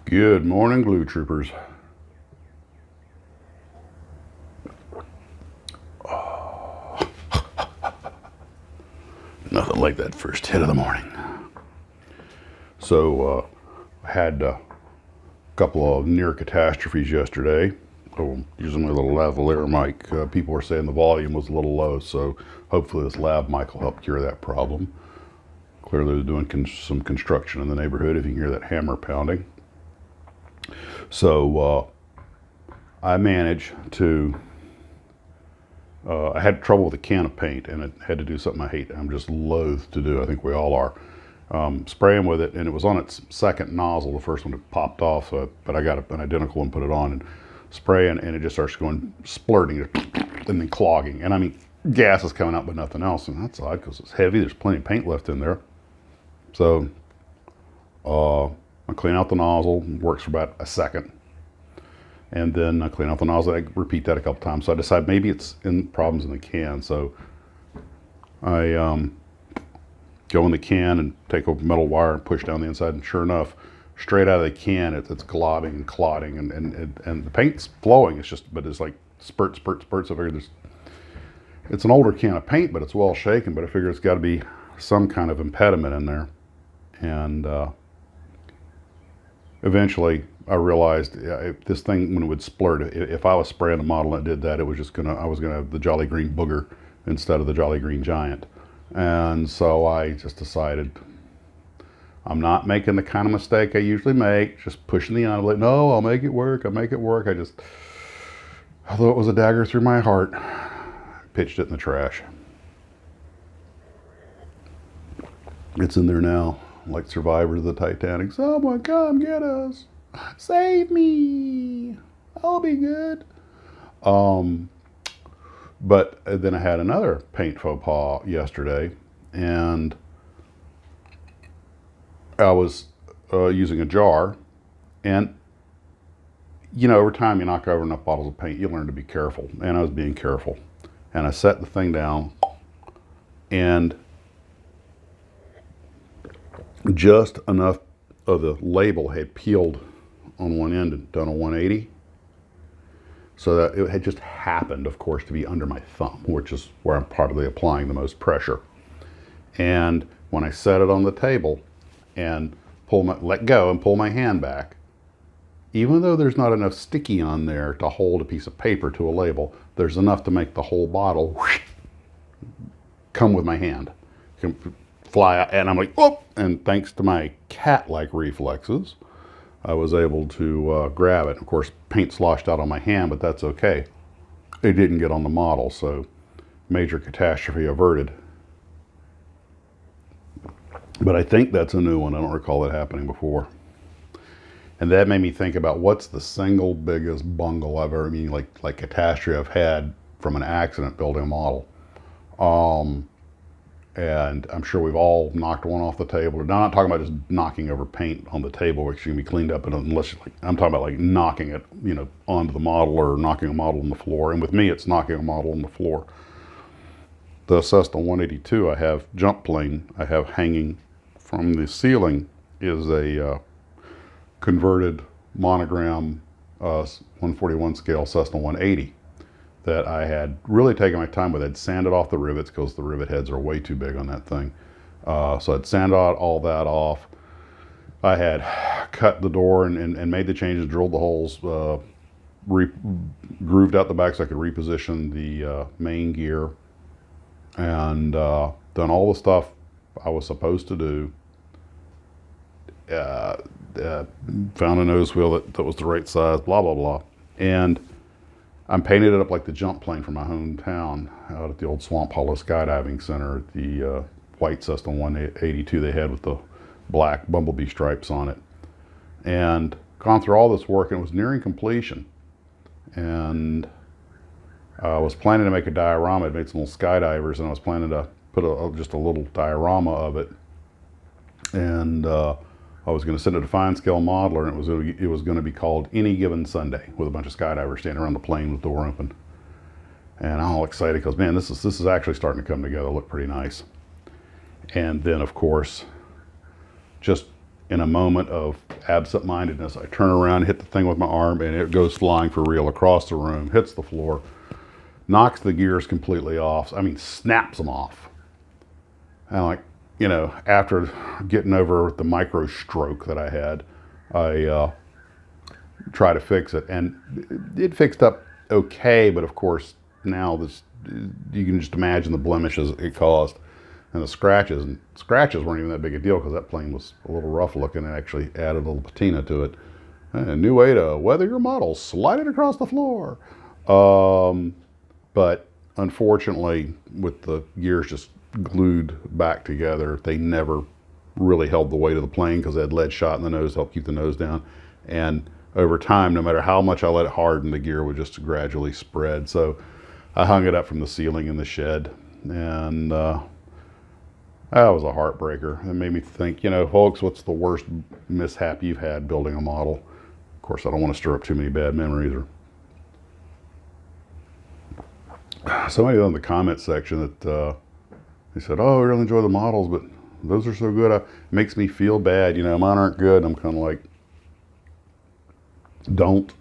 Good morning, glue troopers. Nothing like that first hit of the morning. So I had a couple of near catastrophes yesterday. Using my little lavalier mic, people were saying the volume was a little low, so hopefully this lav mic will help cure that problem. Clearly they're doing some construction in the neighborhood, if you can hear that hammer pounding. So I managed to, I had trouble with a can of paint, and it had to do something I hate. I'm just loath to do. I think we all are. Spraying with it, and it was on its second nozzle. The first one had popped off, but I got an identical one, put it on, and spraying, and it just starts going splurting and then clogging. And I mean, gas is coming out, but nothing else. And that's odd because it's heavy. There's plenty of paint left in there. So I clean out the nozzle. It works for about a second. And then I clean out the nozzle. I repeat that a couple times. So I decide maybe it's problems in the can. So I go in the can and take a metal wire and push down the inside. And sure enough, straight out of the can, it's globbing and clotting, and the paint's flowing. It's just, but it's like spurt. So I figure it's an older can of paint, but it's well shaken. But I figure it's got to be some kind of impediment in there. And eventually I realized this thing, when it would splurt, if I was spraying the model and it did that, it was just I was gonna have the Jolly Green Booger instead of the Jolly Green Giant. And so I just decided I'm not making the kind of mistake I usually make, just pushing the envelope. No, I'll make it work. I thought it was a dagger through my heart, pitched it in the trash. It's in there now, like survivors of the Titanic. Someone come get us. Save me. I'll be good. But then I had another paint faux pas yesterday, and I was using a jar, and you know, over time you knock over enough bottles of paint, you learn to be careful, and I was being careful. And I set the thing down, and just enough of the label had peeled on one end and done a 180, so that it had just happened, of course, to be under my thumb, which is where I'm probably applying the most pressure. And when I set it on the table and let go and pull my hand back, even though there's not enough sticky on there to hold a piece of paper to a label, there's enough to make the whole bottle come with my hand, fly out, and I'm like, oh! And thanks to my cat-like reflexes, I was able to grab it. Of course, paint sloshed out on my hand, but that's okay. It didn't get on the model, so major catastrophe averted. But I think that's a new one. I don't recall it happening before. And that made me think about what's the single biggest bungle I've ever, like catastrophe I've had from an accident building a model. And I'm sure we've all knocked one off the table. Now, I'm not talking about just knocking over paint on the table, which can be cleaned up, unless I'm talking about like knocking it, onto the model, or knocking a model on the floor. And with me, it's knocking a model on the floor. The Cessna 182 I have jump plane I have hanging from the ceiling is a converted monogram 141 scale Cessna 180 that I had really taken my time with. I'd sanded off the rivets because the rivet heads are way too big on that thing. So I'd sanded all that off. I had cut the door and made the changes, drilled the holes, grooved out the back so I could reposition the main gear, and done all the stuff I was supposed to do. Found a nose wheel that was the right size, blah, blah, blah. And I'm painted it up like the jump plane from my hometown out at the old Swamp Hollow Skydiving Center, the white Cessna 182 they had with the black bumblebee stripes on it. And gone through all this work, and it was nearing completion. And I was planning to make a diorama. I'd made some little skydivers, and I was planning to put just a little diorama of it. And I was going to send it to fine scale modeler, and it was going to be called Any Given Sunday, with a bunch of skydivers standing around the plane with the door open. And I'm all excited because, man, this is actually starting to come together, look pretty nice. And then, of course, just in a moment of absent-mindedness, I turn around, hit the thing with my arm, and it goes flying for real across the room, hits the floor, knocks the gears completely off. I mean, snaps them off. And like, you know, after getting over the micro stroke that I had, I try to fix it, and it fixed up okay. But of course, now this, you can just imagine the blemishes it caused, and the scratches. And scratches weren't even that big a deal because that plane was a little rough looking and actually added a little patina to it. A new way to weather your model: slide it across the floor. But unfortunately, with the gears just glued back together, they never really held the weight of the plane because they had lead shot in the nose to help keep the nose down. And over time, no matter how much I let it harden, the gear would just gradually spread. So I hung it up from the ceiling in the shed, and that was a heartbreaker. It made me think, you know, folks, what's the worst mishap you've had building a model? Of course, I don't want to stir up too many bad memories. Somebody in the comment section that they said, "Oh, I really enjoy the models, but those are so good. It makes me feel bad. You know, mine aren't good." I'm kind of like, don't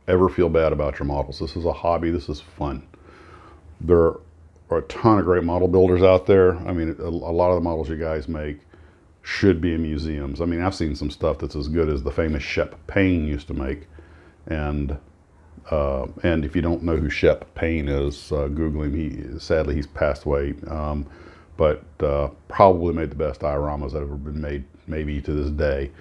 ever feel bad about your models. This is a hobby. This is fun. There are a ton of great model builders out there. I mean, a lot of the models you guys make should be in museums. I mean, I've seen some stuff that's as good as the famous Shep Payne used to make. And if you don't know who Shep Payne is, Google him. Sadly, he's passed away. But probably made the best dioramas that have ever been made, maybe to this day.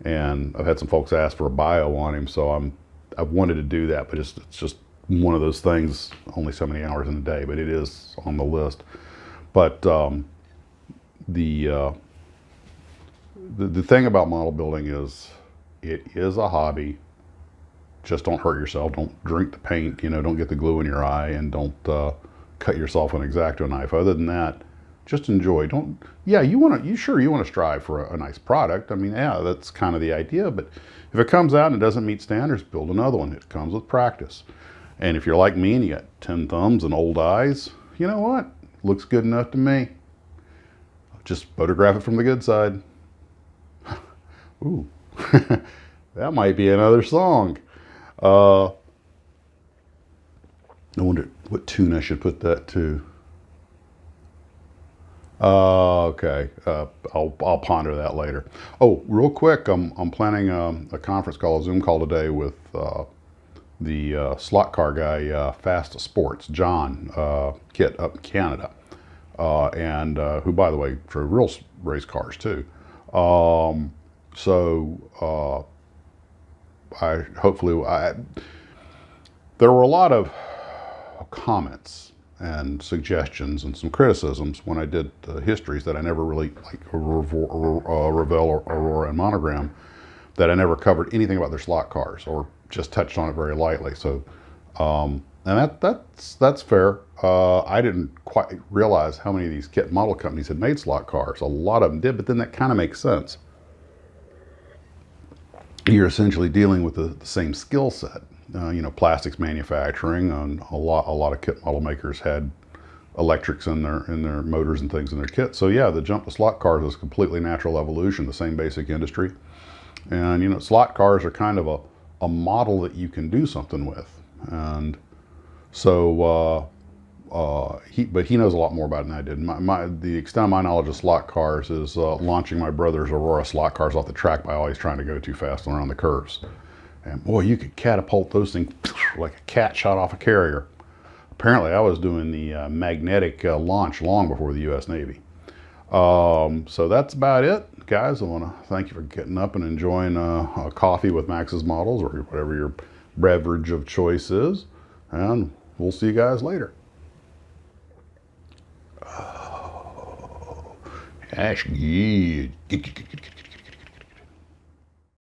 And I've had some folks ask for a bio on him, so I've wanted to do that, but it's just one of those things, only so many hours in a day, but it is on the list. But the thing about model building is it is a hobby. Just don't hurt yourself. Don't drink the paint. You know, don't get the glue in your eye, and don't cut yourself with an X-Acto knife. Other than that, just enjoy. You want to strive for a nice product. I mean, yeah, that's kind of the idea. But if it comes out and it doesn't meet standards, build another one. It comes with practice. And if you're like me and you got 10 thumbs and old eyes, you know what? Looks good enough to me. Just photograph it from the good side. Ooh, that might be another song. I wonder what tune I should put that to. Okay, I'll ponder that later. Oh, real quick, I'm planning a conference call, a Zoom call today with the slot car guy, Fast Sports, John Kit up in Canada, and who, by the way, drove real race cars too. There were a lot of comments and suggestions and some criticisms when I did histories that I never really, like Revell, Aurora, and Monogram, that I never covered anything about their slot cars or just touched on it very lightly. So, and that's fair. I didn't quite realize how many of these kit model companies had made slot cars. A lot of them did, but then that kind of makes sense. You're essentially dealing with the same skill set. You know, plastics manufacturing, and a lot of kit model makers had electrics in their motors and things in their kit. So yeah, the jump to slot cars is a completely natural evolution, the same basic industry. And you know, slot cars are kind of a model that you can do something with. And so he knows a lot more about it than I did. The extent of my knowledge of slot cars is launching my brother's Aurora slot cars off the track by always trying to go too fast around the curves. And boy, you could catapult those things like a cat shot off a carrier. Apparently, I was doing the magnetic launch long before the U.S. Navy. So that's about it, guys. I want to thank you for getting up and enjoying a coffee with Max's Models, or whatever your beverage of choice is. And we'll see you guys later. Oh, that's good.